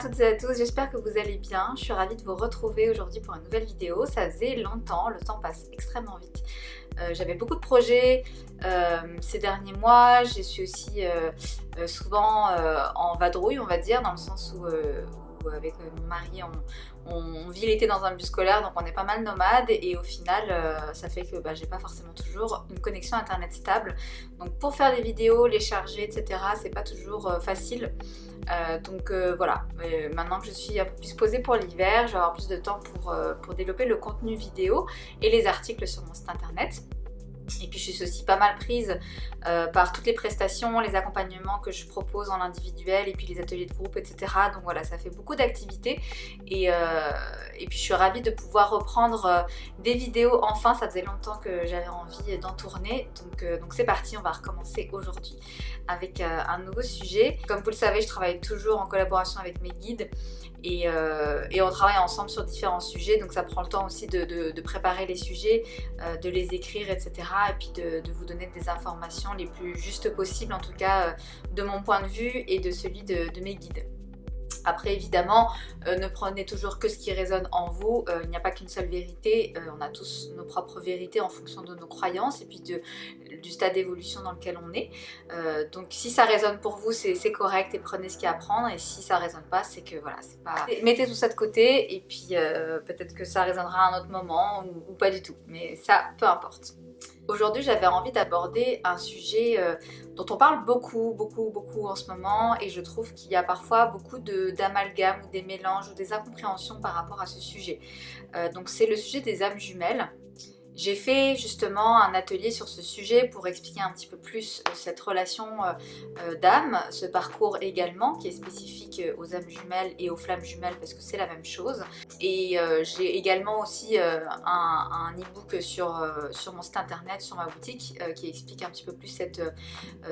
toutes et à tous, j'espère que vous allez bien. Je suis ravie de vous retrouver aujourd'hui pour une nouvelle vidéo. Ça faisait longtemps, le temps passe extrêmement vite. J'avais beaucoup de projets ces derniers mois. Je suis aussi souvent en vadrouille, on va dire, dans le sens où avec mon mari, on vit l'été dans un bus scolaire, donc on est pas mal nomade et au final, ça fait que j'ai pas forcément toujours une connexion internet stable. Donc pour faire des vidéos, les charger, etc., c'est pas toujours facile. Voilà, maintenant que je suis un peu plus posée pour l'hiver, je vais avoir plus de temps pour développer le contenu vidéo et les articles sur mon site internet. Et puis je suis aussi pas mal prise par toutes les prestations, les accompagnements que je propose en individuel et puis les ateliers de groupe, etc. Donc voilà, ça fait beaucoup d'activités et puis je suis ravie de pouvoir reprendre des vidéos enfin. Ça faisait longtemps que j'avais envie d'en tourner, donc c'est parti, on va recommencer aujourd'hui avec un nouveau sujet. Comme vous le savez, je travaille toujours en collaboration avec mes guides et on travaille ensemble sur différents sujets, donc ça prend le temps aussi de préparer les sujets, de les écrire, etc. et puis de vous donner des informations les plus justes possibles, en tout cas de mon point de vue et de celui de mes guides. Après évidemment, ne prenez toujours que ce qui résonne en vous, il n'y a pas qu'une seule vérité, on a tous nos propres vérités en fonction de nos croyances et puis du stade d'évolution dans lequel on est. Donc si ça résonne pour vous, c'est correct et prenez ce qu'il y a à prendre, et si ça résonne pas, c'est que voilà, c'est pas... Mettez tout ça de côté et puis peut-être que ça résonnera à un autre moment ou pas du tout, mais ça, peu importe. Aujourd'hui, j'avais envie d'aborder un sujet dont on parle beaucoup en ce moment, et je trouve qu'il y a parfois beaucoup d'amalgames ou des mélanges ou des incompréhensions par rapport à ce sujet. Donc c'est le sujet des âmes jumelles. J'ai fait justement un atelier sur ce sujet pour expliquer un petit peu plus cette relation d'âme, ce parcours également qui est spécifique aux âmes jumelles et aux flammes jumelles parce que c'est la même chose. Et j'ai également aussi un e-book sur mon site internet, sur ma boutique, qui explique un petit peu plus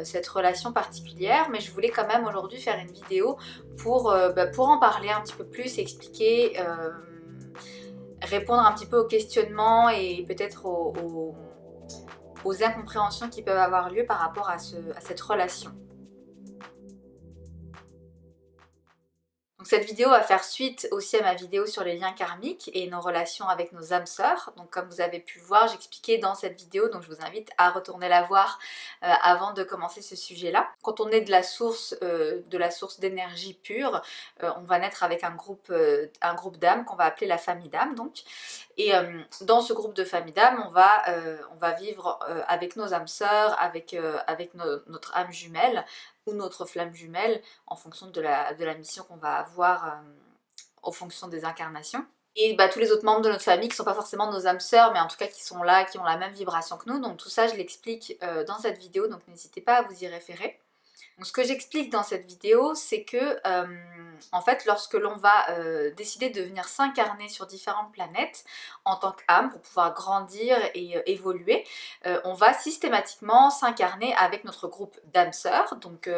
cette relation particulière. Mais je voulais quand même aujourd'hui faire une vidéo pour en parler un petit peu plus, expliquer... répondre un petit peu aux questionnements et peut-être aux incompréhensions qui peuvent avoir lieu par rapport à cette relation. Donc cette vidéo va faire suite aussi à ma vidéo sur les liens karmiques et nos relations avec nos âmes sœurs. Donc comme vous avez pu le voir, j'expliquais dans cette vidéo, donc je vous invite à retourner la voir avant de commencer ce sujet-là. Quand on est de la source d'énergie pure, on va naître avec un groupe d'âmes qu'on va appeler la famille d'âmes donc. Et dans ce groupe de famille d'âmes, on va vivre avec nos âmes sœurs, avec notre âme jumelle ou notre flamme jumelle en fonction de la mission qu'on va avoir en fonction des incarnations. Et tous les autres membres de notre famille qui ne sont pas forcément nos âmes sœurs, mais en tout cas qui sont là, qui ont la même vibration que nous. Donc tout ça, je l'explique dans cette vidéo, donc n'hésitez pas à vous y référer. Donc, ce que j'explique dans cette vidéo, c'est que en fait, lorsque l'on va décider de venir s'incarner sur différentes planètes en tant qu'âme pour pouvoir grandir et évoluer, on va systématiquement s'incarner avec notre groupe d'âmes sœurs, donc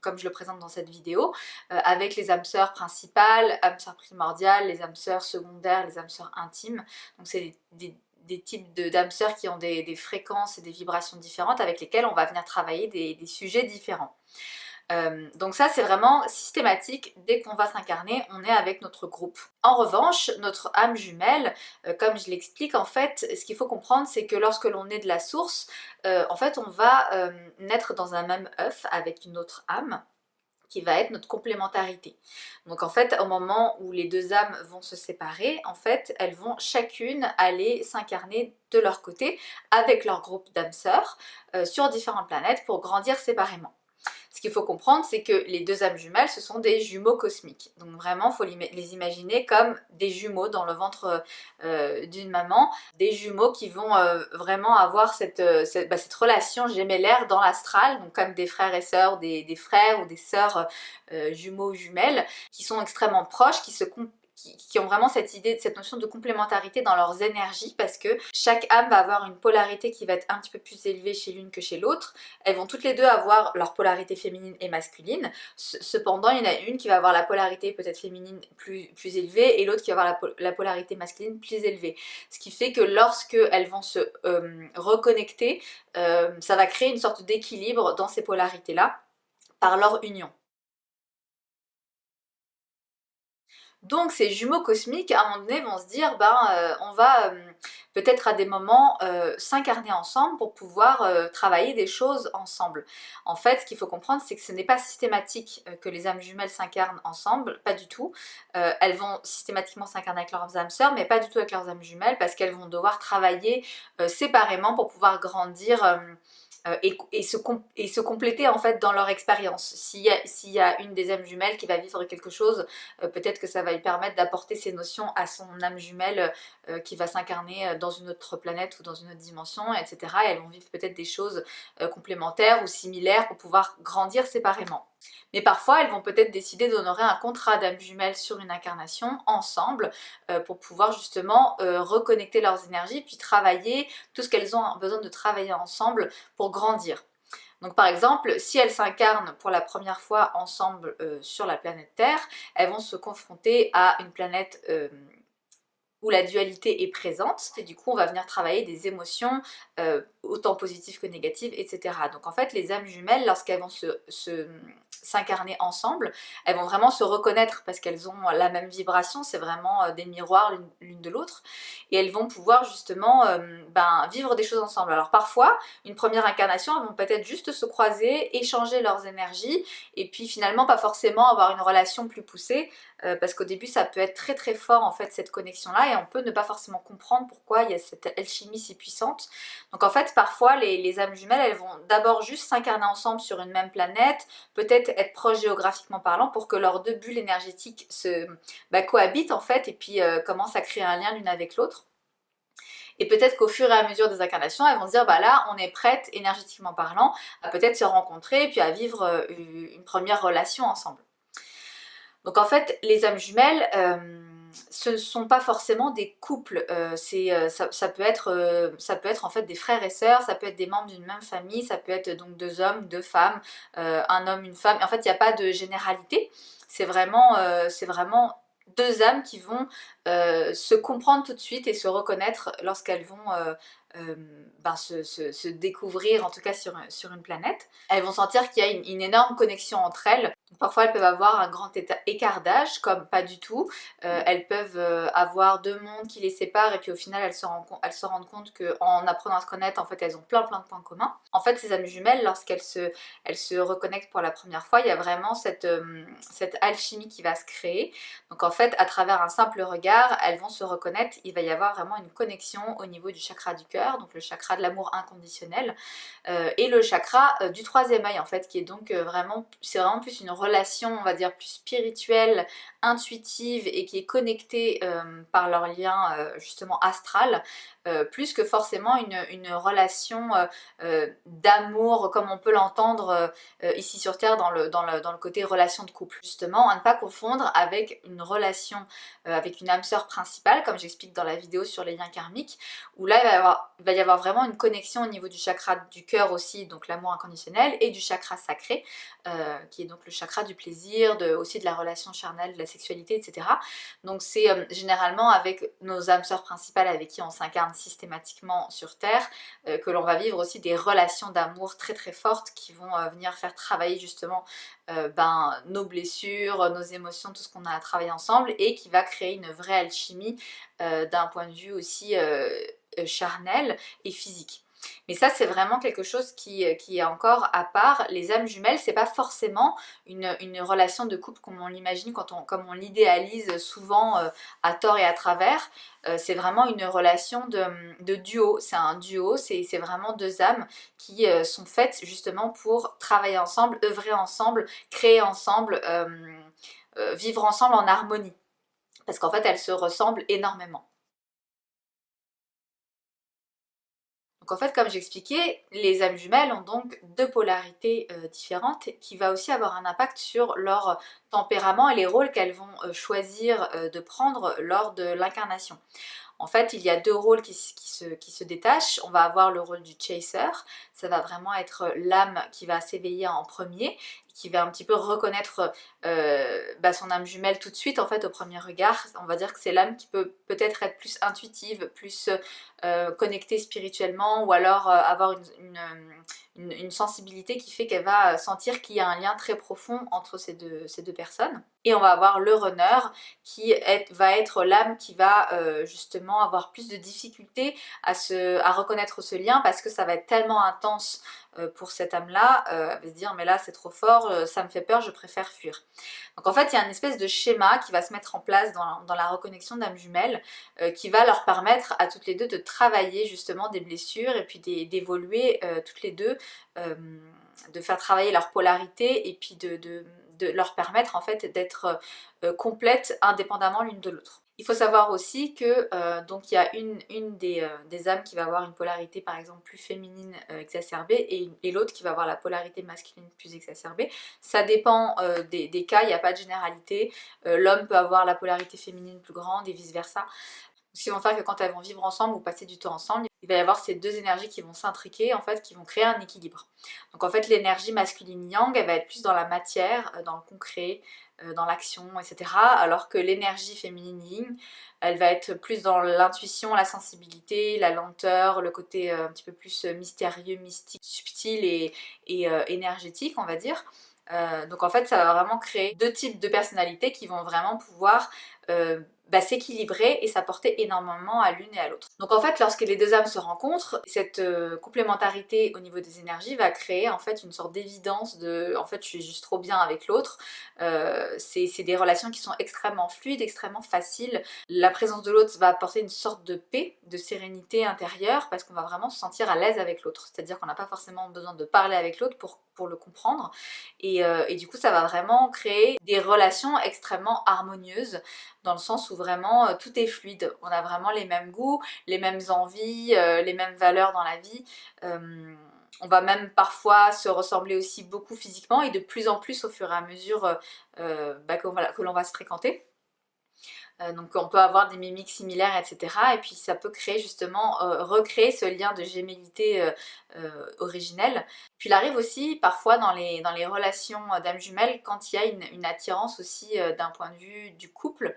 comme je le présente dans cette vidéo, avec les âmes sœurs principales, âmes sœurs primordiales, les âmes sœurs secondaires, les âmes sœurs intimes. Donc c'est des types d'âmes sœurs qui ont des fréquences et des vibrations différentes avec lesquelles on va venir travailler des sujets différents. Donc ça c'est vraiment systématique, dès qu'on va s'incarner, on est avec notre groupe. En revanche, notre âme jumelle, comme je l'explique, en fait, ce qu'il faut comprendre, c'est que lorsque l'on est de la source, en fait on va naître dans un même œuf avec une autre âme, qui va être notre complémentarité. Donc en fait, au moment où les deux âmes vont se séparer, en fait, elles vont chacune aller s'incarner de leur côté avec leur groupe d'âmes sœurs sur différentes planètes pour grandir séparément. Ce qu'il faut comprendre, c'est que les deux âmes jumelles, ce sont des jumeaux cosmiques. Donc vraiment, il faut les imaginer comme des jumeaux dans le ventre d'une maman. Des jumeaux qui vont vraiment avoir cette relation gémellaire dans l'astral, donc comme des frères et sœurs, des frères ou des sœurs jumeaux ou jumelles, qui sont extrêmement proches, qui ont vraiment cette notion de complémentarité dans leurs énergies, parce que chaque âme va avoir une polarité qui va être un petit peu plus élevée chez l'une que chez l'autre. Elles vont toutes les deux avoir leur polarité féminine et masculine. Cependant, il y en a une qui va avoir la polarité peut-être féminine plus élevée et l'autre qui va avoir la polarité masculine plus élevée. Ce qui fait que lorsque elles vont se reconnecter, ça va créer une sorte d'équilibre dans ces polarités-là par leur union. Donc ces jumeaux cosmiques, à un moment donné, vont se dire, on va peut-être à des moments s'incarner ensemble pour pouvoir travailler des choses ensemble. En fait, ce qu'il faut comprendre, c'est que ce n'est pas systématique que les âmes jumelles s'incarnent ensemble, pas du tout. Elles vont systématiquement s'incarner avec leurs âmes sœurs, mais pas du tout avec leurs âmes jumelles, parce qu'elles vont devoir travailler séparément pour pouvoir grandir et se compléter en fait dans leur expérience. S'il y a une des âmes jumelles qui va vivre quelque chose, peut-être que ça va lui permettre d'apporter ces notions à son âme jumelle qui va s'incarner dans une autre planète ou dans une autre dimension, etc. Et elles vont vivre peut-être des choses complémentaires ou similaires pour pouvoir grandir séparément. Mais parfois, elles vont peut-être décider d'honorer un contrat d'âme jumelle sur une incarnation ensemble pour pouvoir justement reconnecter leurs énergies puis travailler tout ce qu'elles ont besoin de travailler ensemble pour grandir. Donc par exemple, si elles s'incarnent pour la première fois ensemble sur la planète Terre, elles vont se confronter à une planète où la dualité est présente, et du coup on va venir travailler des émotions autant positives que négatives, etc. Donc en fait les âmes jumelles, lorsqu'elles vont s'incarner ensemble, elles vont vraiment se reconnaître parce qu'elles ont la même vibration, c'est vraiment des miroirs l'une de l'autre, et elles vont pouvoir justement vivre des choses ensemble. Alors parfois, une première incarnation, elles vont peut-être juste se croiser, échanger leurs énergies, et puis finalement pas forcément avoir une relation plus poussée, parce qu'au début ça peut être très très fort en fait cette connexion là, et on peut ne pas forcément comprendre pourquoi il y a cette alchimie si puissante. Donc en fait parfois les âmes jumelles, elles vont d'abord juste s'incarner ensemble sur une même planète, peut-être être proches géographiquement parlant, pour que leurs deux bulles énergétiques cohabitent en fait, et puis commencent à créer un lien l'une avec l'autre. Et peut-être qu'au fur et à mesure des incarnations, elles vont se dire, là, on est prête, énergétiquement parlant, à peut-être se rencontrer, et puis à vivre une première relation ensemble. Donc en fait, les âmes jumelles, ce ne sont pas forcément des couples, ça peut être en fait des frères et sœurs, ça peut être des membres d'une même famille, ça peut être donc deux hommes, deux femmes, un homme, une femme. En fait, il n'y a pas de généralité, c'est vraiment deux âmes qui vont se comprendre tout de suite et se reconnaître lorsqu'elles vont se découvrir, en tout cas sur une planète. Elles vont sentir qu'il y a une énorme connexion entre elles. Donc, parfois elles peuvent avoir un grand écart d'âge, comme pas du tout. Elles peuvent avoir deux mondes qui les séparent, et puis au final elles se rendent compte qu'en apprenant à se connaître, en fait elles ont plein de points communs. En fait ces âmes jumelles, lorsqu'elles se reconnectent pour la première fois, il y a vraiment cette alchimie qui va se créer. Donc en fait, à travers un simple regard, elles vont se reconnaître, il va y avoir vraiment une connexion au niveau du chakra du cœur, donc le chakra de l'amour inconditionnel, et le chakra du troisième œil en fait, qui est donc c'est vraiment plus une relation, on va dire, plus spirituelle, intuitive, et qui est connectée par leur lien justement astral, plus que forcément une relation d'amour comme on peut l'entendre ici sur Terre dans le côté relation de couple. Justement, à ne pas confondre avec une relation avec une âme sœur principale, comme j'explique dans la vidéo sur les liens karmiques, où là il va y avoir vraiment une connexion au niveau du chakra du cœur aussi, donc l'amour inconditionnel, et du chakra sacré, qui est donc le chakra du plaisir, aussi de la relation charnelle, de la sexualité, etc. Donc c'est généralement avec nos âmes sœurs principales avec qui on s'incarne systématiquement sur Terre que l'on va vivre aussi des relations d'amour très très fortes qui vont venir faire travailler justement nos blessures, nos émotions, tout ce qu'on a à travailler ensemble, et qui va créer une vraie alchimie d'un point de vue aussi charnel et physique. Mais ça c'est vraiment quelque chose qui est encore à part. Les âmes jumelles, c'est pas forcément une relation de couple comme on l'imagine, comme on l'idéalise souvent à tort et à travers. C'est vraiment une relation de duo, c'est un duo, c'est vraiment deux âmes qui sont faites justement pour travailler ensemble, œuvrer ensemble, créer ensemble, vivre ensemble en harmonie, parce qu'en fait elles se ressemblent énormément. Donc en fait, comme j'expliquais, les âmes jumelles ont donc deux polarités différentes, qui va aussi avoir un impact sur leur tempérament et les rôles qu'elles vont choisir de prendre lors de l'incarnation. En fait, il y a deux rôles qui se détachent. On va avoir le rôle du chaser, ça va vraiment être l'âme qui va s'éveiller en premier, qui va un petit peu reconnaître son âme jumelle tout de suite en fait au premier regard. On va dire que c'est l'âme qui peut peut-être être plus intuitive, plus connectée spirituellement, ou alors avoir une sensibilité qui fait qu'elle va sentir qu'il y a un lien très profond entre ces deux personnes. Et on va avoir le runner qui va être l'âme qui va justement avoir plus de difficultés à reconnaître ce lien parce que ça va être tellement intense pour cette âme-là, elle va se dire mais là c'est trop fort, ça me fait peur, je préfère fuir. Donc en fait il y a une espèce de schéma qui va se mettre en place dans la reconnexion d'âmes jumelles qui va leur permettre à toutes les deux de travailler justement des blessures et puis d'évoluer toutes les deux, de faire travailler leur polarité et puis de leur permettre en fait d'être complètes indépendamment l'une de l'autre. Il faut savoir aussi que donc il y a une des âmes qui va avoir une polarité par exemple plus féminine exacerbée et l'autre qui va avoir la polarité masculine plus exacerbée. Ça dépend des cas, il n'y a pas de généralité. L'homme peut avoir la polarité féminine plus grande et vice versa. Ce qui vont faire que quand elles vont vivre ensemble ou passer du temps ensemble, il va y avoir ces deux énergies qui vont s'intriquer, en fait, qui vont créer un équilibre. Donc en fait, l'énergie masculine yang, elle va être plus dans la matière, dans le concret, dans l'action, etc. Alors que l'énergie féminine yin, elle va être plus dans l'intuition, la sensibilité, la lenteur, le côté un petit peu plus mystérieux, mystique, subtil et énergétique, on va dire. Donc en fait, ça va vraiment créer deux types de personnalités qui vont vraiment pouvoir s'équilibrer et s'apporter énormément à l'une et à l'autre. Donc en fait, lorsque les deux âmes se rencontrent, cette complémentarité au niveau des énergies va créer en fait une sorte d'évidence de en fait je suis juste trop bien avec l'autre. C'est des relations qui sont extrêmement fluides, extrêmement faciles. La présence de l'autre va apporter une sorte de paix, de sérénité intérieure parce qu'on va vraiment se sentir à l'aise avec l'autre. C'est-à-dire qu'on n'a pas forcément besoin de parler avec l'autre pour le comprendre. Et du coup, ça va vraiment créer des relations extrêmement harmonieuses dans le sens où vraiment tout est fluide. On a vraiment les mêmes goûts, les mêmes envies, les mêmes valeurs dans la vie. On va même parfois se ressembler aussi beaucoup physiquement et de plus en plus au fur et à mesure que l'on va se fréquenter. Donc on peut avoir des mimiques similaires, etc. Et puis ça peut créer justement, recréer ce lien de gémellité originel. Puis il arrive aussi parfois dans les relations d'âmes jumelles quand il y a une attirance aussi d'un point de vue du couple.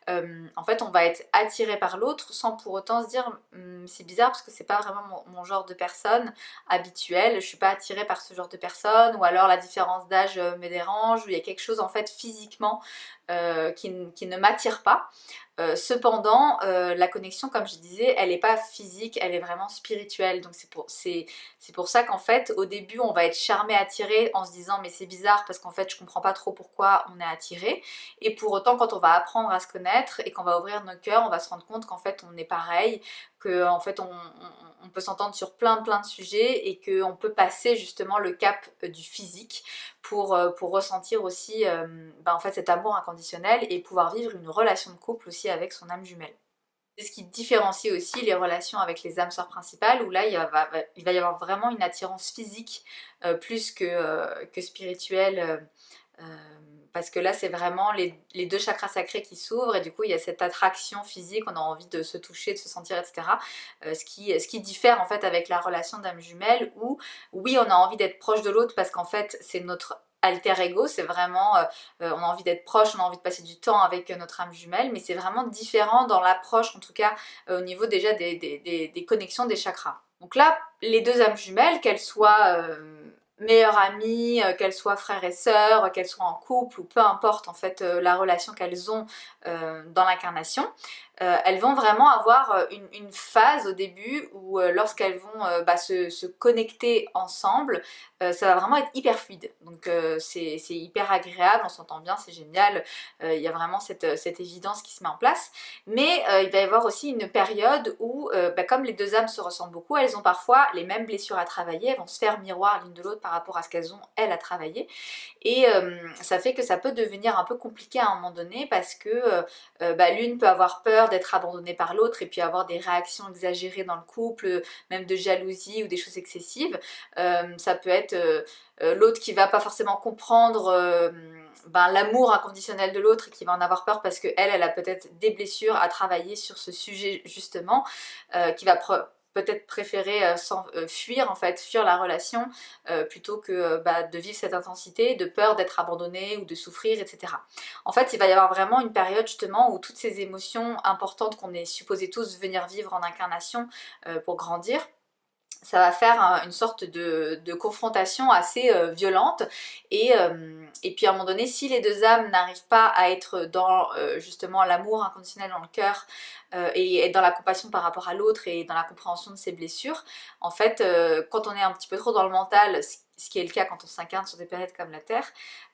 En fait on va être attiré par l'autre sans pour autant se dire c'est bizarre parce que c'est pas vraiment mon genre de personne habituelle, je suis pas attirée par ce genre de personne, ou alors la différence d'âge me dérange, ou il y a quelque chose en fait physiquement qui ne m'attire pas. Cependant, la connexion, comme je disais, elle n'est pas physique, elle est vraiment spirituelle. Donc c'est pour ça qu'en fait, au début, on va être charmé, attiré en se disant mais c'est bizarre parce qu'en fait, je comprends pas trop pourquoi on est attiré. Et pour autant, quand on va apprendre à se connaître et qu'on va ouvrir nos cœurs, on va se rendre compte qu'en fait, on est pareil, que en fait, on peut s'entendre sur plein de sujets et qu'on peut passer justement le cap du physique pour ressentir aussi en fait, cet amour inconditionnel et pouvoir vivre une relation de couple aussi avec son âme jumelle. C'est ce qui différencie aussi les relations avec les âmes sœurs principales où là il va y avoir vraiment une attirance physique plus que spirituelle parce que là c'est vraiment les deux chakras sacrés qui s'ouvrent et du coup il y a cette attraction physique, on a envie de se toucher, de se sentir, etc. Ce qui diffère en fait avec la relation d'âme jumelle où oui on a envie d'être proche de l'autre parce qu'en fait c'est notre alter ego, c'est vraiment on a envie d'être proche, on a envie de passer du temps avec notre âme jumelle, mais c'est vraiment différent dans l'approche en tout cas au niveau déjà des connexions des chakras. Donc là les deux âmes jumelles, qu'elles soient meilleures amies, qu'elles soient frères et sœurs, qu'elles soient en couple ou peu importe en fait la relation qu'elles ont dans l'incarnation, elles vont vraiment avoir une phase au début où lorsqu'elles vont se connecter ensemble, ça va vraiment être hyper fluide. Donc c'est hyper agréable, on s'entend bien, c'est génial, il y a vraiment cette évidence qui se met en place. Mais il va y avoir aussi une période où, comme les deux âmes se ressemblent beaucoup, elles ont parfois les mêmes blessures à travailler, elles vont se faire miroir l'une de l'autre par rapport à ce qu'elles ont, elles, à travailler. Et ça fait que ça peut devenir un peu compliqué à un moment donné parce que l'une peut avoir peur d'être abandonnée par l'autre et puis avoir des réactions exagérées dans le couple, même de jalousie ou des choses excessives. Ça peut être l'autre qui va pas forcément comprendre l'amour inconditionnel de l'autre et qui va en avoir peur parce qu'elle a peut-être des blessures à travailler sur ce sujet justement, qui va peut-être préférer fuir en fait, fuir la relation plutôt que de vivre cette intensité, de peur d'être abandonné ou de souffrir, etc. En fait, il va y avoir vraiment une période justement où toutes ces émotions importantes qu'on est supposé tous venir vivre en incarnation pour grandir, ça va faire une sorte de confrontation assez violente et puis à un moment donné, si les deux âmes n'arrivent pas à être dans justement l'amour inconditionnel dans le cœur et être dans la compassion par rapport à l'autre et dans la compréhension de ses blessures, en fait quand on est un petit peu trop dans le mental, ce qui est le cas quand on s'incarne sur des planètes comme la Terre,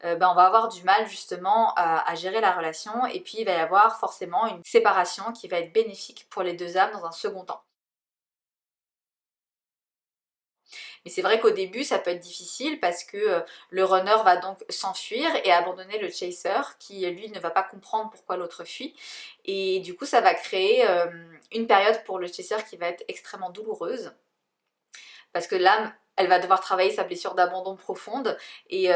ben on va avoir du mal justement à gérer la relation et puis il va y avoir forcément une séparation qui va être bénéfique pour les deux âmes dans un second temps. Mais c'est vrai qu'au début, ça peut être difficile parce que le runner va donc s'enfuir et abandonner le chaser qui, lui, ne va pas comprendre pourquoi l'autre fuit. Et du coup, ça va créer une période pour le chaser qui va être extrêmement douloureuse parce que l'âme, elle va devoir travailler sa blessure d'abandon profonde et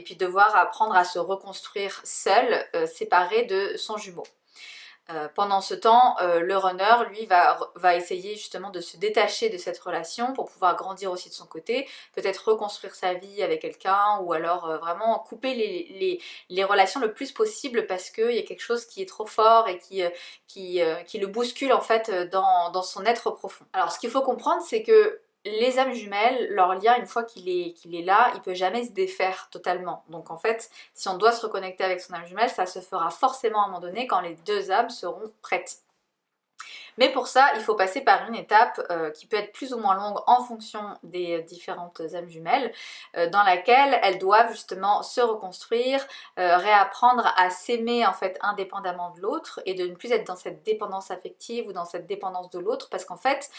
puis devoir apprendre à se reconstruire seule, séparée de son jumeau. Pendant ce temps, le runner, lui, va essayer justement de se détacher de cette relation pour pouvoir grandir aussi de son côté, peut-être reconstruire sa vie avec quelqu'un ou alors vraiment couper les relations le plus possible parce qu'il y a quelque chose qui est trop fort et qui le bouscule en fait dans son être profond. Alors ce qu'il faut comprendre, c'est que les âmes jumelles, leur lien, une fois qu'il est là, il peut jamais se défaire totalement. Donc en fait, si on doit se reconnecter avec son âme jumelle, ça se fera forcément à un moment donné quand les deux âmes seront prêtes. Mais pour ça, il faut passer par une étape qui peut être plus ou moins longue en fonction des différentes âmes jumelles, dans laquelle elles doivent justement se reconstruire, réapprendre à s'aimer en fait indépendamment de l'autre et de ne plus être dans cette dépendance affective ou dans cette dépendance de l'autre parce qu'en fait,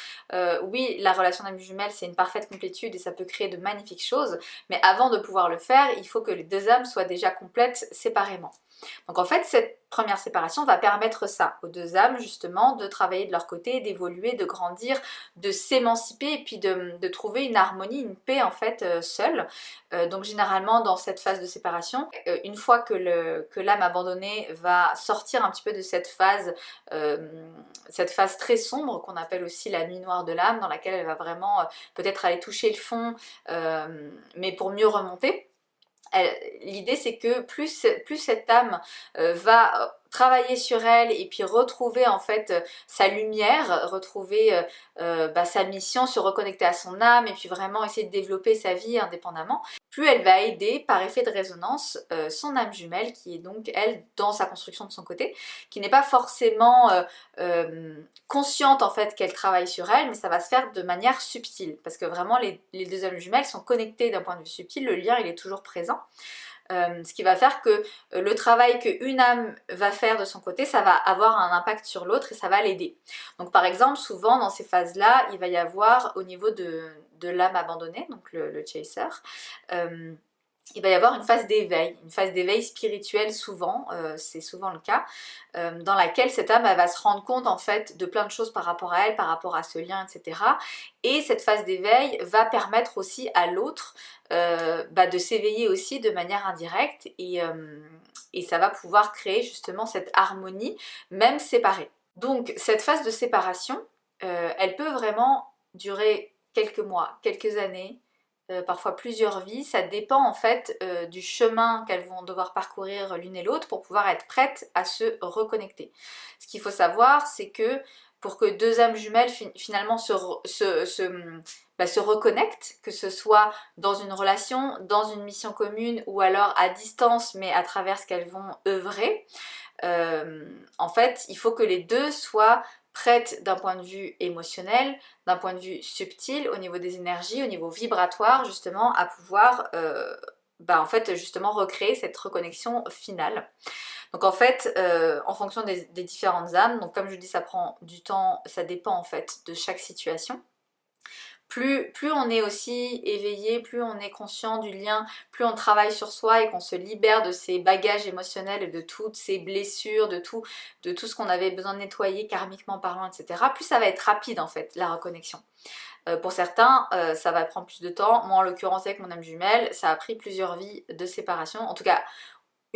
oui, la relation d'âme jumelle c'est une parfaite complétude et ça peut créer de magnifiques choses, mais avant de pouvoir le faire, il faut que les deux âmes soient déjà complètes séparément. Donc en fait, cette première séparation va permettre ça aux deux âmes justement de travailler de leur côté, d'évoluer, de grandir, de s'émanciper et puis de trouver une harmonie, une paix en fait seule. Donc généralement dans cette phase de séparation, une fois que l'âme abandonnée va sortir un petit peu de cette phase très sombre qu'on appelle aussi la nuit noire de l'âme, dans laquelle elle va vraiment peut-être aller toucher le fond, mais pour mieux remonter. L'idée c'est que plus cette âme va travailler sur elle et puis retrouver en fait sa lumière, retrouver sa mission, se reconnecter à son âme et puis vraiment essayer de développer sa vie indépendamment, plus elle va aider par effet de résonance son âme jumelle qui est donc elle dans sa construction de son côté, qui n'est pas forcément consciente en fait qu'elle travaille sur elle, mais ça va se faire de manière subtile parce que vraiment les deux âmes jumelles sont connectées d'un point de vue subtil, le lien il est toujours présent. Ce qui va faire que le travail qu'une âme va faire de son côté, ça va avoir un impact sur l'autre et ça va l'aider. Donc par exemple, souvent dans ces phases-là, il va y avoir au niveau de l'âme abandonnée, donc le chaser, il va y avoir une phase d'éveil spirituel souvent, c'est souvent le cas, dans laquelle cette âme elle va se rendre compte en fait de plein de choses par rapport à elle, par rapport à ce lien, etc. Et cette phase d'éveil va permettre aussi à l'autre de s'éveiller aussi de manière indirecte et ça va pouvoir créer justement cette harmonie, même séparée. Donc cette phase de séparation, elle peut vraiment durer quelques mois, quelques années, parfois plusieurs vies, ça dépend en fait du chemin qu'elles vont devoir parcourir l'une et l'autre pour pouvoir être prêtes à se reconnecter. Ce qu'il faut savoir, c'est que pour que deux âmes jumelles finalement se reconnectent, que ce soit dans une relation, dans une mission commune ou alors à distance mais à travers ce qu'elles vont œuvrer, en fait il faut que les deux soient prête d'un point de vue émotionnel, d'un point de vue subtil, au niveau des énergies, au niveau vibratoire, justement, à pouvoir en fait, justement, recréer cette reconnexion finale. Donc en fait, en fonction des différentes âmes, donc comme je dis, ça prend du temps, ça dépend en fait de chaque situation. Plus on est aussi éveillé, plus on est conscient du lien, plus on travaille sur soi et qu'on se libère de ces bagages émotionnels et de toutes ces blessures, de tout ce qu'on avait besoin de nettoyer karmiquement parlant, etc. Plus ça va être rapide en fait, la reconnexion. Pour certains, ça va prendre plus de temps. Moi en l'occurrence avec mon âme jumelle, ça a pris plusieurs vies de séparation. En tout cas,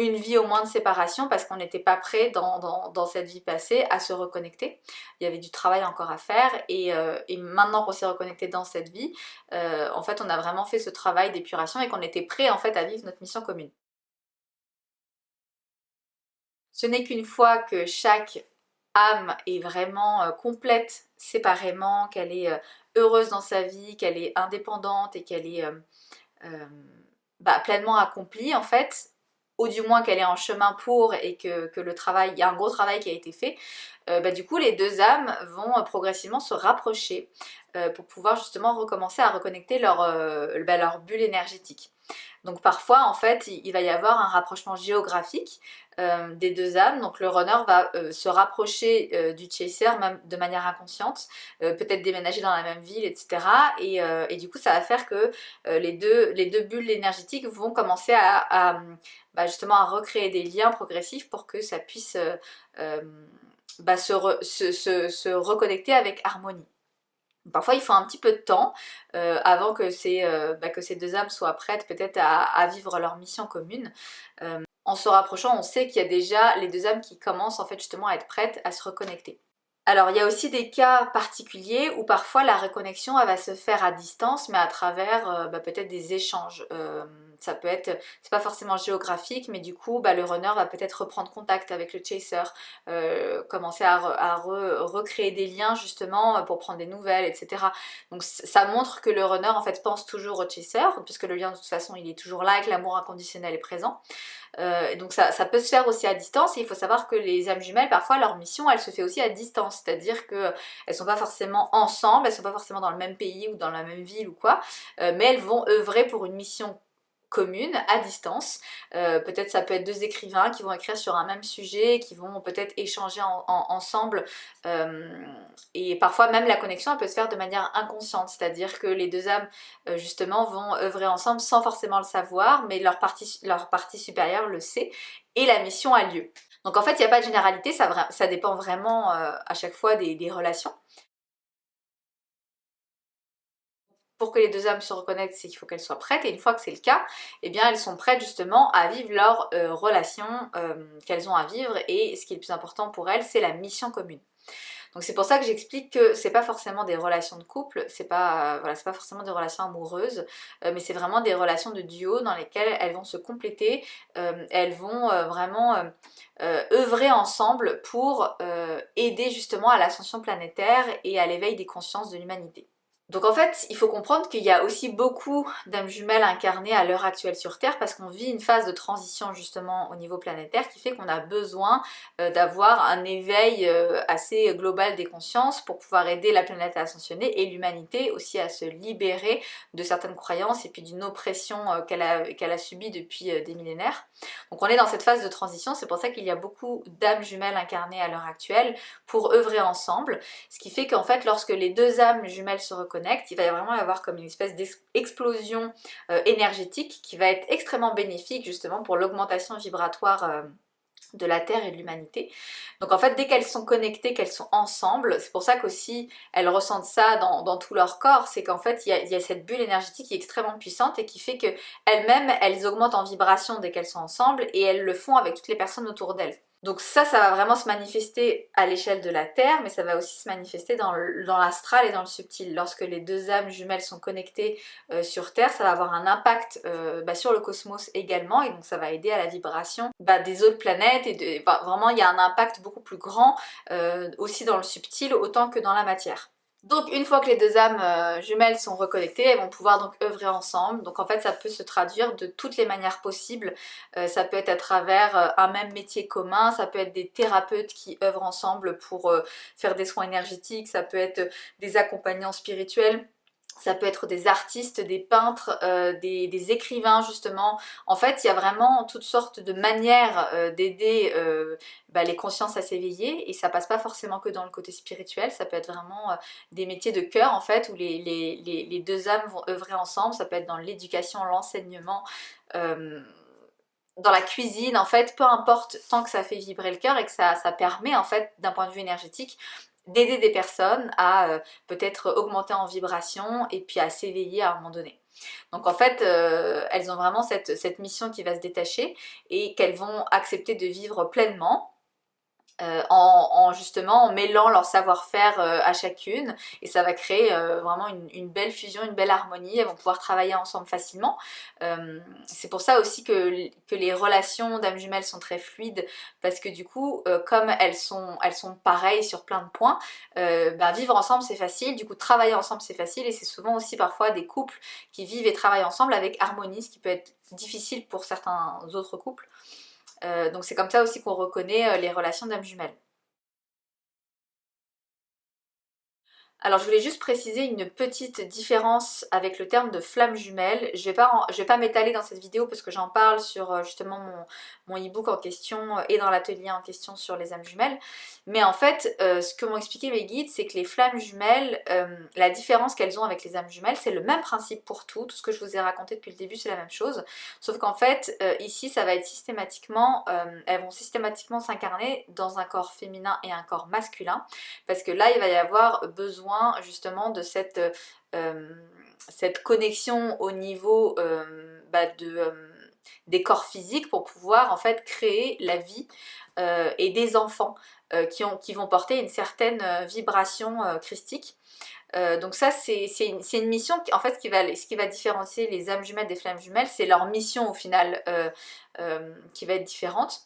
une vie au moins de séparation parce qu'on n'était pas prêt dans cette vie passée à se reconnecter. Il y avait du travail encore à faire et maintenant qu'on s'est reconnecté dans cette vie, en fait on a vraiment fait ce travail d'épuration et qu'on était prêt en fait à vivre notre mission commune. Ce n'est qu'une fois que chaque âme est vraiment complète séparément, qu'elle est heureuse dans sa vie, qu'elle est indépendante et qu'elle est pleinement accomplie en fait, ou du moins qu'elle est en chemin pour et que le travail, il y a un gros travail qui a été fait, du coup les deux âmes vont progressivement se rapprocher pour pouvoir justement recommencer à reconnecter leur bulle énergétique. Donc parfois en fait il va y avoir un rapprochement géographique des deux âmes, donc le runner va se rapprocher du chaser même de manière inconsciente, peut-être déménager dans la même ville, etc. Et du coup ça va faire que les deux bulles énergétiques vont commencer justement à recréer des liens progressifs pour que ça puisse se reconnecter avec harmonie. Parfois il faut un petit peu de temps avant que ces deux âmes soient prêtes peut-être à vivre leur mission commune. En se rapprochant, on sait qu'il y a déjà les deux âmes qui commencent en fait justement à être prêtes à se reconnecter. Alors il y a aussi des cas particuliers où parfois la reconnexion elle va se faire à distance mais à travers peut-être des échanges. Ça peut être, c'est pas forcément géographique, mais du coup le runner va peut-être reprendre contact avec le chaser, commencer à recréer des liens justement pour prendre des nouvelles, etc. Donc ça montre que le runner en fait pense toujours au chaser, puisque le lien de toute façon il est toujours là et que l'amour inconditionnel est présent. Donc ça peut se faire aussi à distance, et il faut savoir que les âmes jumelles, parfois leur mission elle se fait aussi à distance, c'est-à-dire qu'elles ne sont pas forcément ensemble, elles ne sont pas forcément dans le même pays ou dans la même ville ou quoi, mais elles vont œuvrer pour une mission commune à distance. Peut-être ça peut être deux écrivains qui vont écrire sur un même sujet, qui vont peut-être échanger ensemble, et parfois même la connexion elle peut se faire de manière inconsciente, c'est-à-dire que les deux âmes justement vont œuvrer ensemble sans forcément le savoir, mais leur partie supérieure le sait et la mission a lieu. Donc en fait il n'y a pas de généralité, ça dépend vraiment à chaque fois des relations. Pour que les deux âmes se reconnaissent, c'est qu'il faut qu'elles soient prêtes, et une fois que c'est le cas, eh bien elles sont prêtes justement à vivre leur relation qu'elles ont à vivre, et ce qui est le plus important pour elles, c'est la mission commune. Donc c'est pour ça que j'explique que c'est pas forcément des relations de couple, c'est pas forcément des relations amoureuses, mais c'est vraiment des relations de duo dans lesquelles elles vont se compléter, elles vont vraiment œuvrer ensemble pour aider justement à l'ascension planétaire et à l'éveil des consciences de l'humanité. Donc en fait, il faut comprendre qu'il y a aussi beaucoup d'âmes jumelles incarnées à l'heure actuelle sur Terre, parce qu'on vit une phase de transition justement au niveau planétaire qui fait qu'on a besoin d'avoir un éveil assez global des consciences pour pouvoir aider la planète à ascensionner et l'humanité aussi à se libérer de certaines croyances et puis d'une oppression qu'elle a subie depuis des millénaires. Donc on est dans cette phase de transition, c'est pour ça qu'il y a beaucoup d'âmes jumelles incarnées à l'heure actuelle pour œuvrer ensemble, ce qui fait qu'en fait lorsque les deux âmes jumelles se reconnectent, il va vraiment y avoir comme une espèce d'explosion énergétique qui va être extrêmement bénéfique justement pour l'augmentation vibratoire de la Terre et de l'humanité. Donc en fait dès qu'elles sont connectées, qu'elles sont ensemble, c'est pour ça qu'aussi elles ressentent ça dans tout leur corps, c'est qu'en fait il y a cette bulle énergétique qui est extrêmement puissante et qui fait qu'elles-mêmes elles augmentent en vibration dès qu'elles sont ensemble, et elles le font avec toutes les personnes autour d'elles. Donc ça va vraiment se manifester à l'échelle de la Terre, mais ça va aussi se manifester dans l'astral et dans le subtil. Lorsque les deux âmes jumelles sont connectées sur Terre, ça va avoir un impact sur le cosmos également, et donc ça va aider à la vibration des autres planètes, et vraiment il y a un impact beaucoup plus grand aussi dans le subtil autant que dans la matière. Donc une fois que les deux âmes jumelles sont reconnectées, elles vont pouvoir donc œuvrer ensemble. Donc en fait ça peut se traduire de toutes les manières possibles. Ça peut être à travers un même métier commun, ça peut être des thérapeutes qui œuvrent ensemble pour faire des soins énergétiques, ça peut être des accompagnants spirituels. Ça peut être des artistes, des peintres, des écrivains justement. En fait, il y a vraiment toutes sortes de manières d'aider les consciences à s'éveiller, et ça passe pas forcément que dans le côté spirituel, ça peut être vraiment des métiers de cœur en fait, où les deux âmes vont œuvrer ensemble. Ça peut être dans l'éducation, l'enseignement, dans la cuisine, en fait, peu importe, tant que ça fait vibrer le cœur et que ça permet en fait d'un point de vue énergétique d'aider des personnes à peut-être augmenter en vibration et puis à s'éveiller à un moment donné. Donc en fait, elles ont vraiment cette mission qui va se détacher et qu'elles vont accepter de vivre pleinement. justement en mêlant leur savoir-faire à chacune, et ça va créer vraiment une belle fusion, une belle harmonie. Elles vont pouvoir travailler ensemble facilement. C'est pour ça aussi que les relations d'âmes jumelles sont très fluides, parce que du coup comme elles sont pareilles sur plein de points, ben, vivre ensemble c'est facile, du coup travailler ensemble c'est facile, et c'est souvent aussi parfois des couples qui vivent et travaillent ensemble avec harmonie, ce qui peut être difficile pour certains autres couples. Donc c'est comme ça aussi qu'on reconnaît les relations d'âmes jumelles. Alors je voulais juste préciser une petite différence avec le terme de flamme jumelle. Je vais pas m'étaler dans cette vidéo parce que j'en parle sur justement mon e-book en question et dans l'atelier en question sur les âmes jumelles. Mais en fait, ce que m'ont expliqué mes guides, c'est que les flammes jumelles, la différence qu'elles ont avec les âmes jumelles, c'est le même principe pour tout ce que je vous ai raconté depuis le début, c'est la même chose. Sauf qu'en fait, ici, ça va être systématiquement, elles vont systématiquement s'incarner dans un corps féminin et un corps masculin. Parce que là, il va y avoir besoin justement de cette connexion au niveau des corps physiques pour pouvoir en fait créer la vie et des enfants qui vont porter une certaine vibration christique. Donc ça c'est une mission, en fait ce qui va différencier les âmes jumelles des flammes jumelles, c'est leur mission au final qui va être différente.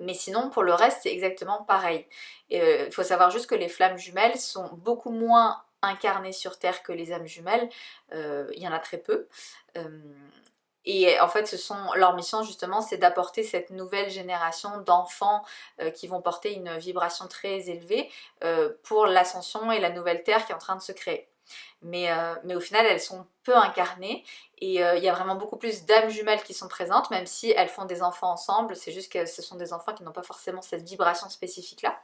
Mais sinon, pour le reste, c'est exactement pareil. Il faut savoir juste que les flammes jumelles sont beaucoup moins incarnées sur Terre que les âmes jumelles. Il y en a très peu. Euh, et en fait, leur mission justement, c'est d'apporter cette nouvelle génération d'enfants qui vont porter une vibration très élevée pour l'ascension et la nouvelle Terre qui est en train de se créer. Mais au final, elles sont peu incarnées, et il y a vraiment beaucoup plus d'âmes jumelles qui sont présentes, même si elles font des enfants ensemble. C'est juste que ce sont des enfants qui n'ont pas forcément cette vibration spécifique là.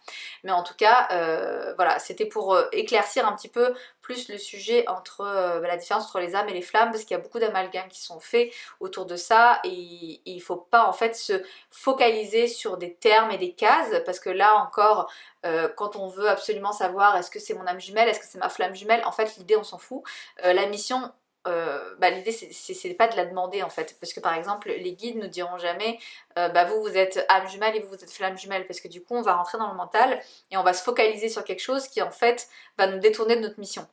Mais en tout cas, voilà, c'était pour éclaircir un petit peu plus le sujet entre la différence entre les âmes et les flammes, parce qu'il y a beaucoup d'amalgames qui sont faits autour de ça, et il ne faut pas en fait se focaliser sur des termes et des cases, parce que là encore, quand on veut absolument savoir est-ce que c'est mon âme jumelle, est-ce que c'est ma flamme jumelle, en fait l'idée on s'en fout. La mission, l'idée c'est pas de la demander en fait, parce que par exemple les guides nous diront jamais vous êtes âme jumelle et vous êtes flamme jumelle, parce que du coup on va rentrer dans le mental et on va se focaliser sur quelque chose qui en fait va nous détourner de notre mission.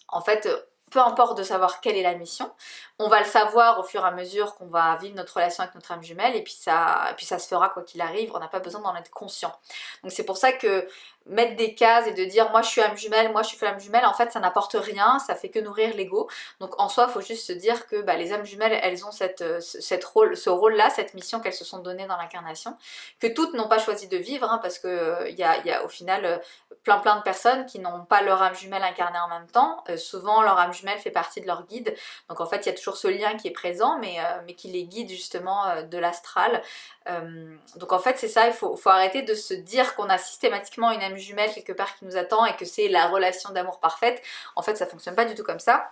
En fait, peu importe de savoir quelle est la mission, on va le savoir au fur et à mesure qu'on va vivre notre relation avec notre âme jumelle, et puis ça se fera quoi qu'il arrive, on n'a pas besoin d'en être conscient. Donc c'est pour ça que mettre des cases et de dire moi je suis âme jumelle, moi je suis flamme jumelle, en fait ça n'apporte rien, ça fait que nourrir l'ego. Donc en soi il faut juste se dire que les âmes jumelles, elles ont ce rôle-là, cette mission qu'elles se sont données dans l'incarnation, que toutes n'ont pas choisi de vivre, hein, parce que il y a au final plein de personnes qui n'ont pas leur âme jumelle incarnée en même temps. Souvent leur âme jumelle fait partie de leur guide, donc en fait il y a toujours ce lien qui est présent, mais qui les guide justement de l'astral. Donc en fait c'est ça, il faut arrêter de se dire qu'on a systématiquement une âme jumelle quelque part qui nous attend et que c'est la relation d'amour parfaite. En fait ça fonctionne pas du tout comme ça.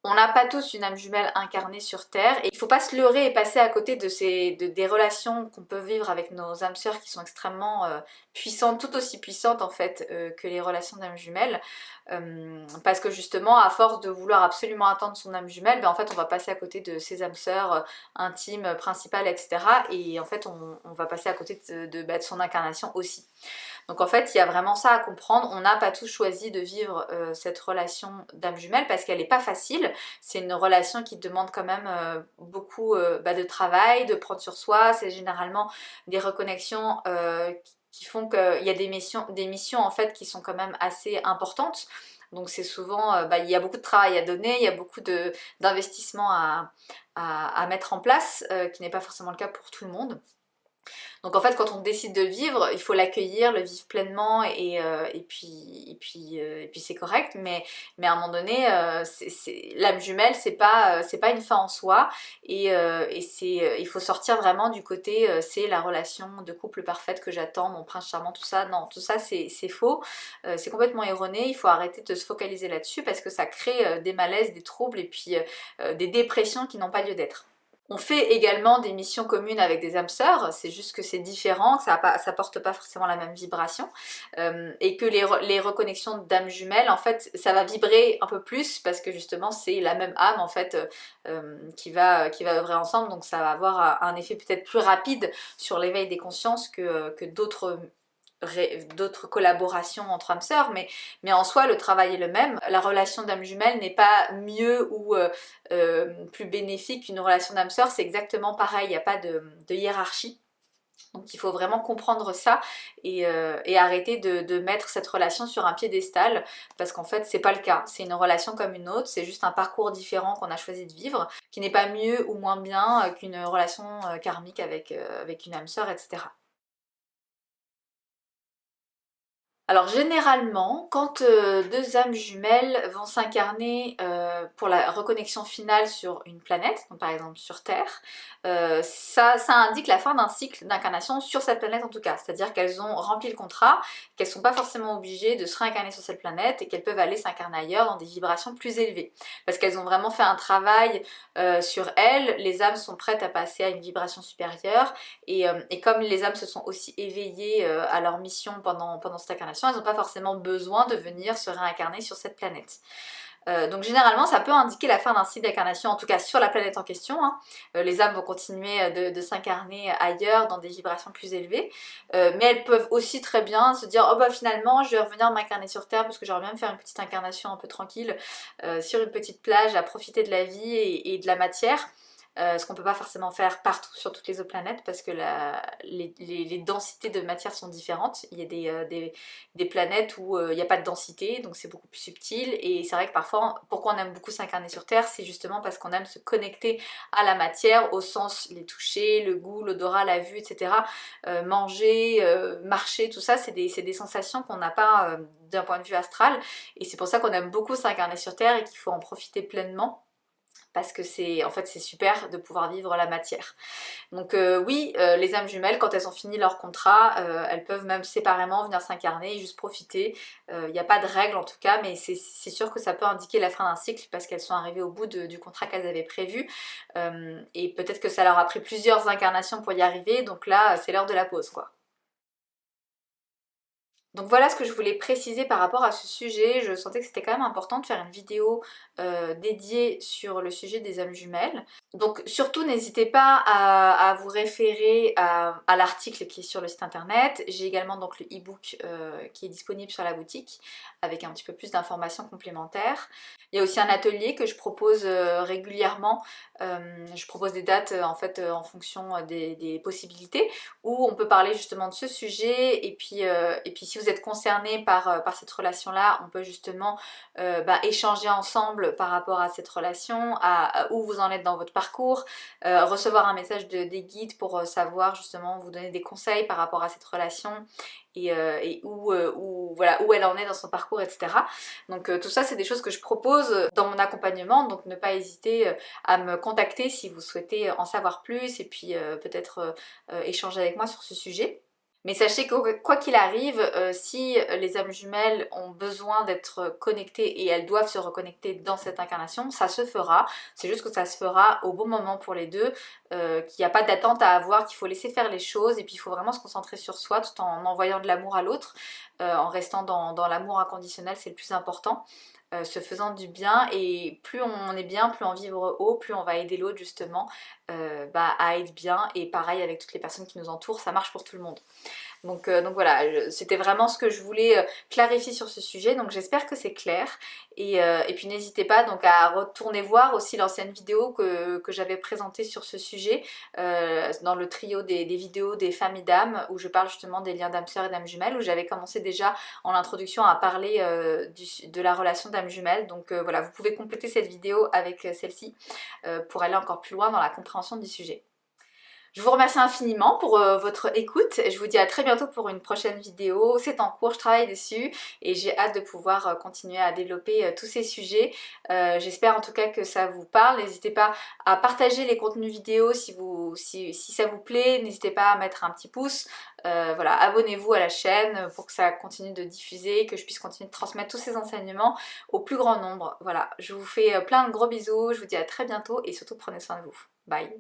On n'a pas tous une âme jumelle incarnée sur Terre, et il ne faut pas se leurrer et passer à côté des relations qu'on peut vivre avec nos âmes sœurs qui sont extrêmement puissantes, tout aussi puissantes en fait que les relations d'âmes jumelles, parce que justement à force de vouloir absolument attendre son âme jumelle, en fait on va passer à côté de ses âmes sœurs intimes, principales, etc. Et en fait on va passer à côté de son incarnation aussi. Donc en fait, il y a vraiment ça à comprendre. On n'a pas tous choisi de vivre cette relation d'âme jumelle parce qu'elle n'est pas facile. C'est une relation qui demande quand même beaucoup de travail, de prendre sur soi. C'est généralement des reconnexions qui font qu'il y a des missions en fait qui sont quand même assez importantes. Donc c'est souvent, il y a beaucoup de travail à donner, il y a beaucoup d'investissement à mettre en place, qui n'est pas forcément le cas pour tout le monde. Donc en fait quand on décide de le vivre, il faut l'accueillir, le vivre pleinement, et puis c'est correct, mais à un moment donné, l'âme jumelle c'est pas une fin en soi, il faut sortir vraiment du côté c'est la relation de couple parfaite que j'attends, mon prince charmant, tout ça. Non, tout ça c'est faux, c'est complètement erroné. Il faut arrêter de se focaliser là-dessus parce que ça crée des malaises, des troubles et puis des dépressions qui n'ont pas lieu d'être. On fait également des missions communes avec des âmes sœurs, c'est juste que c'est différent, que ça porte pas forcément la même vibration, et que les reconnexions d'âmes jumelles, en fait, ça va vibrer un peu plus parce que justement c'est la même âme en fait qui va œuvrer ensemble, donc ça va avoir un effet peut-être plus rapide sur l'éveil des consciences que d'autres collaborations entre âmes sœurs, mais en soi le travail est le même. La relation d'âme jumelle n'est pas mieux ou plus bénéfique qu'une relation d'âme sœur, c'est exactement pareil, il n'y a pas de hiérarchie. Donc il faut vraiment comprendre ça et arrêter de mettre cette relation sur un piédestal parce qu'en fait c'est pas le cas, c'est une relation comme une autre, c'est juste un parcours différent qu'on a choisi de vivre qui n'est pas mieux ou moins bien qu'une relation karmique avec une âme sœur, etc. Alors généralement, quand deux âmes jumelles vont s'incarner pour la reconnexion finale sur une planète, donc par exemple sur Terre, ça indique la fin d'un cycle d'incarnation sur cette planète en tout cas. C'est-à-dire qu'elles ont rempli le contrat, qu'elles ne sont pas forcément obligées de se réincarner sur cette planète et qu'elles peuvent aller s'incarner ailleurs dans des vibrations plus élevées. Parce qu'elles ont vraiment fait un travail sur elles, les âmes sont prêtes à passer à une vibration supérieure et comme les âmes se sont aussi éveillées à leur mission pendant cette incarnation, elles n'ont pas forcément besoin de venir se réincarner sur cette planète. Donc généralement ça peut indiquer la fin d'un cycle d'incarnation, en tout cas sur la planète en question, hein. Les âmes vont continuer de s'incarner ailleurs dans des vibrations plus élevées, mais elles peuvent aussi très bien se dire oh bah finalement je vais revenir m'incarner sur Terre parce que j'aimerais bien me faire une petite incarnation un peu tranquille sur une petite plage à profiter de la vie et de la matière. Ce qu'on ne peut pas forcément faire partout sur toutes les autres planètes parce que les densités de matière sont différentes. Il y a des planètes où il n'y a pas de densité, donc c'est beaucoup plus subtil. Et c'est vrai que parfois, pourquoi on aime beaucoup s'incarner sur Terre, c'est justement parce qu'on aime se connecter à la matière, au sens les toucher, le goût, l'odorat, la vue, etc. Manger, marcher, tout ça, c'est des sensations qu'on n'a pas d'un point de vue astral. Et c'est pour ça qu'on aime beaucoup s'incarner sur Terre et qu'il faut en profiter pleinement parce que c'est en fait c'est super de pouvoir vivre la matière. Donc oui, les âmes jumelles, quand elles ont fini leur contrat, elles peuvent même séparément venir s'incarner et juste profiter. Il n'y a pas de règle en tout cas, mais c'est sûr que ça peut indiquer la fin d'un cycle parce qu'elles sont arrivées au bout du contrat qu'elles avaient prévu. Et peut-être que ça leur a pris plusieurs incarnations pour y arriver, donc là c'est l'heure de la pause quoi. Donc voilà ce que je voulais préciser par rapport à ce sujet. Je sentais que c'était quand même important de faire une vidéo dédiée sur le sujet des âmes jumelles. Donc surtout n'hésitez pas à vous référer à l'article qui est sur le site internet. J'ai également donc le e-book qui est disponible sur la boutique avec un petit peu plus d'informations complémentaires. Il y a aussi un atelier que je propose régulièrement. Je propose des dates en fait en fonction des possibilités où on peut parler justement de ce sujet et puis si vous êtes concerné par cette relation-là, on peut justement échanger ensemble par rapport à cette relation, à où vous en êtes dans votre parcours, recevoir un message des guides pour savoir justement vous donner des conseils par rapport à cette relation et voilà, où elle en est dans son parcours, etc. Donc tout ça c'est des choses que je propose dans mon accompagnement, donc ne pas hésiter à me contacter si vous souhaitez en savoir plus et puis peut-être échanger avec moi sur ce sujet. Mais sachez que quoi qu'il arrive, si les âmes jumelles ont besoin d'être connectées et elles doivent se reconnecter dans cette incarnation, ça se fera. C'est juste que ça se fera au bon moment pour les deux, qu'il n'y a pas d'attente à avoir, qu'il faut laisser faire les choses et puis il faut vraiment se concentrer sur soi tout en envoyant de l'amour à l'autre, en restant dans l'amour inconditionnel, c'est le plus important. Se faisant du bien et plus on est bien, plus on vivre haut, plus on va aider l'autre justement à être bien et pareil avec toutes les personnes qui nous entourent, ça marche pour tout le monde. Donc voilà, c'était vraiment ce que je voulais clarifier sur ce sujet, donc j'espère que c'est clair et puis n'hésitez pas donc à retourner voir aussi l'ancienne vidéo que j'avais présentée sur ce sujet dans le trio des vidéos des familles d'âmes où je parle justement des liens d'âme sœur et d'âme jumelle où j'avais commencé déjà en introduction à parler de la relation d'âme jumelle, donc voilà, vous pouvez compléter cette vidéo avec celle-ci pour aller encore plus loin dans la compréhension du sujet. Je vous remercie infiniment pour votre écoute. Je vous dis à très bientôt pour une prochaine vidéo. C'est en cours, je travaille dessus et j'ai hâte de pouvoir continuer à développer tous ces sujets. J'espère en tout cas que ça vous parle. N'hésitez pas à partager les contenus vidéo si ça vous plaît. N'hésitez pas à mettre un petit pouce. Voilà, abonnez-vous à la chaîne pour que ça continue de diffuser, que je puisse continuer de transmettre tous ces enseignements au plus grand nombre. Voilà, je vous fais plein de gros bisous. Je vous dis à très bientôt et surtout prenez soin de vous. Bye!